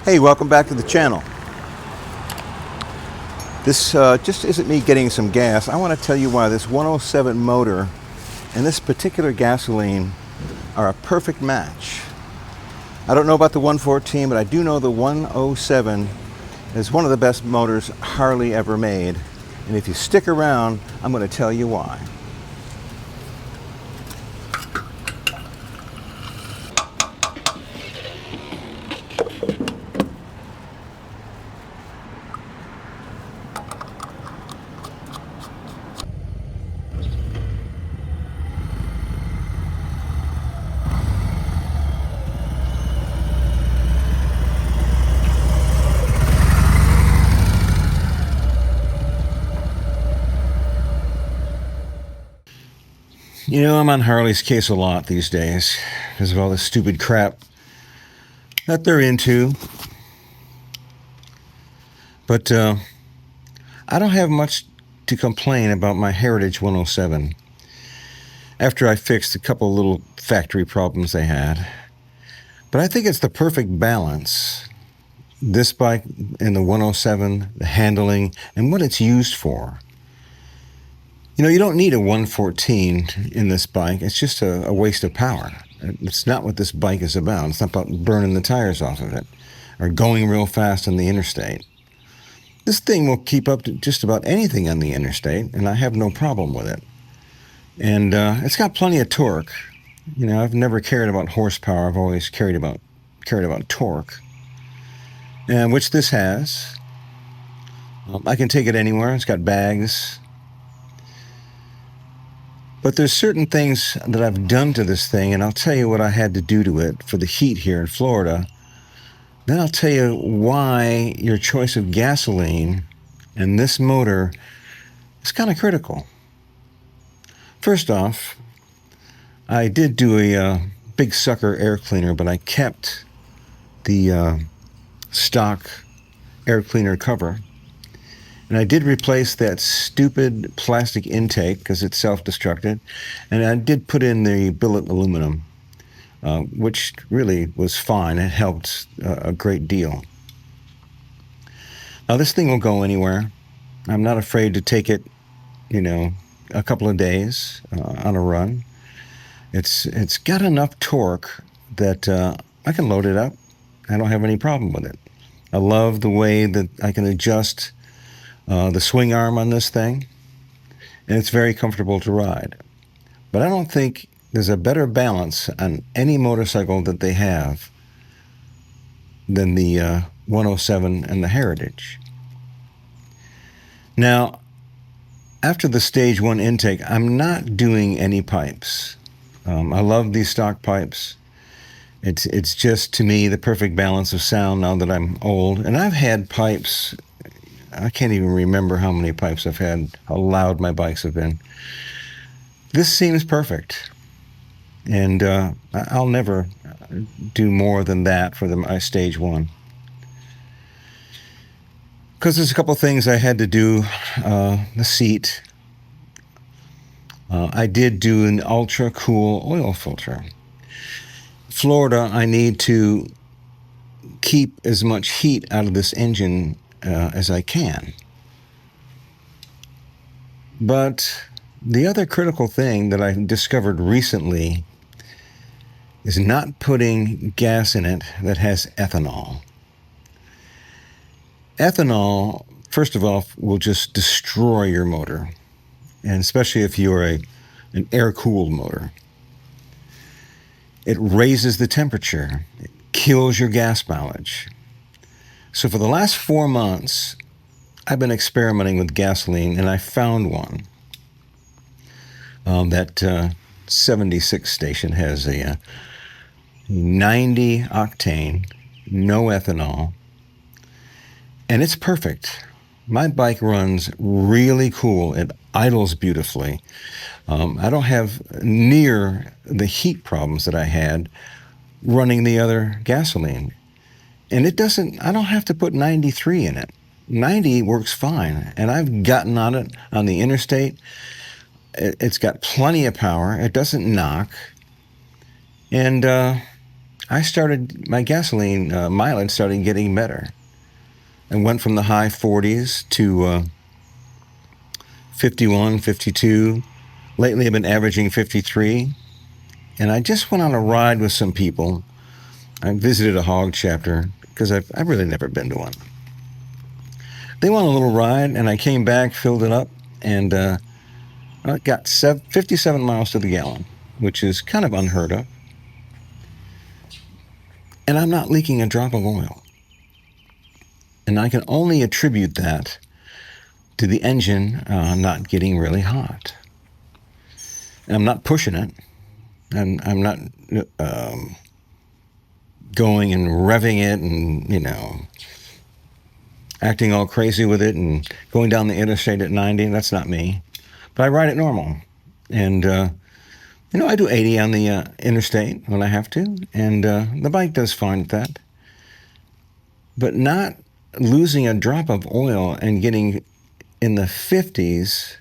Hey, welcome back to the channel. This just isn't me getting some gas. I want to tell you why this 107 motor and this particular gasoline are a perfect match. I don't know about the 114, but I do know the 107 is one of the best motors Harley ever made. And if you stick around, I'm going to tell you why. You know, I'm on Harley's case a lot these days because of all this stupid crap that they're into. But I don't have much to complain about my Heritage 107 after I fixed a couple of little factory problems they had. But I think it's the perfect balance. This bike and the 107, the handling, and what it's used for. You know, you don't need a 114 in this bike. It's just a waste of power. It's not what this bike is about. It's not about burning the tires off of it or going real fast on the interstate. This thing will keep up to just about anything on the interstate, and I have no problem with it. And it's got plenty of torque. You know, I've never cared about horsepower. I've always cared about torque, and which this has. I can take it anywhere. It's got bags. But there's certain things that I've done to this thing, and I'll tell you what I had to do to it for the heat here in Florida. Then I'll tell you why your choice of gasoline and this motor is kind of critical. First off, I did do a big sucker air cleaner, but I kept the stock air cleaner cover. And I did replace that stupid plastic intake because it's self-destructed. And I did put in the billet aluminum, which really was fine. It helped a great deal. Now this thing will go anywhere. I'm not afraid to take it, you know, a couple of days on a run. It's got enough torque that I can load it up. I don't have any problem with it. I love the way that I can adjust the swing arm on this thing, and it's very comfortable to ride. But I don't think there's a better balance on any motorcycle that they have than the 107 and the Heritage. Now, after the stage 1 intake, I'm not doing any pipes. I love these stock pipes. It's just, to me, the perfect balance of sound now that I'm old. And I've had pipes, I can't even remember how many pipes I've had, how loud my bikes have been. This seems perfect. And I'll never do more than that for my stage 1. Because there's a couple things I had to do. The seat. I did do an ultra cool oil filter. Florida, I need to keep as much heat out of this engine as I can. But the other critical thing that I discovered recently is not putting gas in it that has ethanol. Ethanol, first of all, will just destroy your motor, and especially if you're an air-cooled motor. It raises the temperature. It kills your gas mileage. So for the last 4 months, I've been experimenting with gasoline, and I found one. That 76 station has a 90 octane, no ethanol, and it's perfect. My bike runs really cool. It idles beautifully. I don't have near the heat problems that I had running the other gasoline. And it doesn't, I don't have to put 93 in it. 90 works fine. And I've gotten on it on the interstate. It's got plenty of power. It doesn't knock. And my gasoline mileage started getting better. And went from the high 40s to 51, 52. Lately, I've been averaging 53. And I just went on a ride with some people. I visited a hog chapter because I've really never been to one. They went on a little ride, and I came back, filled it up, and I got 57 miles to the gallon, which is kind of unheard of. And I'm not leaking a drop of oil. And I can only attribute that to the engine not getting really hot. And I'm not pushing it. And I'm not going and revving it and, acting all crazy with it and going down the interstate at 90. That's not me. But I ride it normal. And, I do 80 on the interstate when I have to. And the bike does fine at that. But not losing a drop of oil and getting in the 50s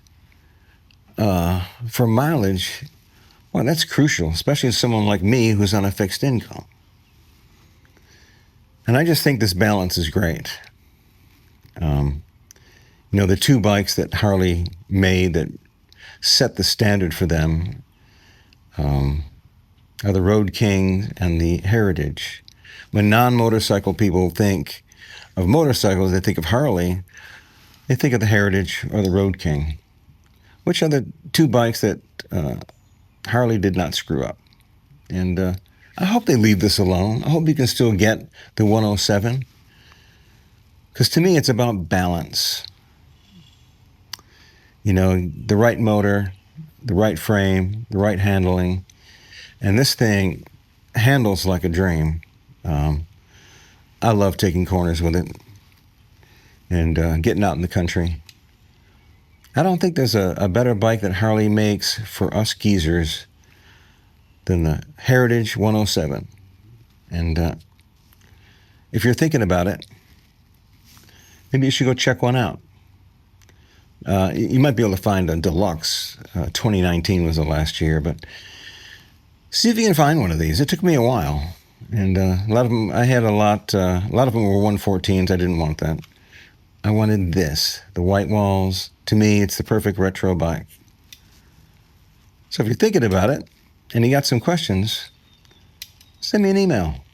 for mileage, well, that's crucial, especially someone like me who's on a fixed income. And I just think this balance is great. The two bikes that Harley made that set the standard for them are the Road King and the Heritage. When non-motorcycle people think of motorcycles, they think of Harley, they think of the Heritage or the Road King, which are the two bikes that Harley did not screw up. And I hope they leave this alone. I hope you can still get the 107. Because to me, it's about balance. The right motor, the right frame, the right handling. And this thing handles like a dream. I love taking corners with it and getting out in the country. I don't think there's a better bike that Harley makes for us geezers than the Heritage 107. And if you're thinking about it, maybe you should go check one out. You might be able to find a deluxe. 2019 was the last year, but see if you can find one of these. It took me a while. And a lot of them, I had a lot of them were 114s. I didn't want that. I wanted this, the white walls. To me, it's the perfect retro bike. So if you're thinking about it and you got some questions, send me an email.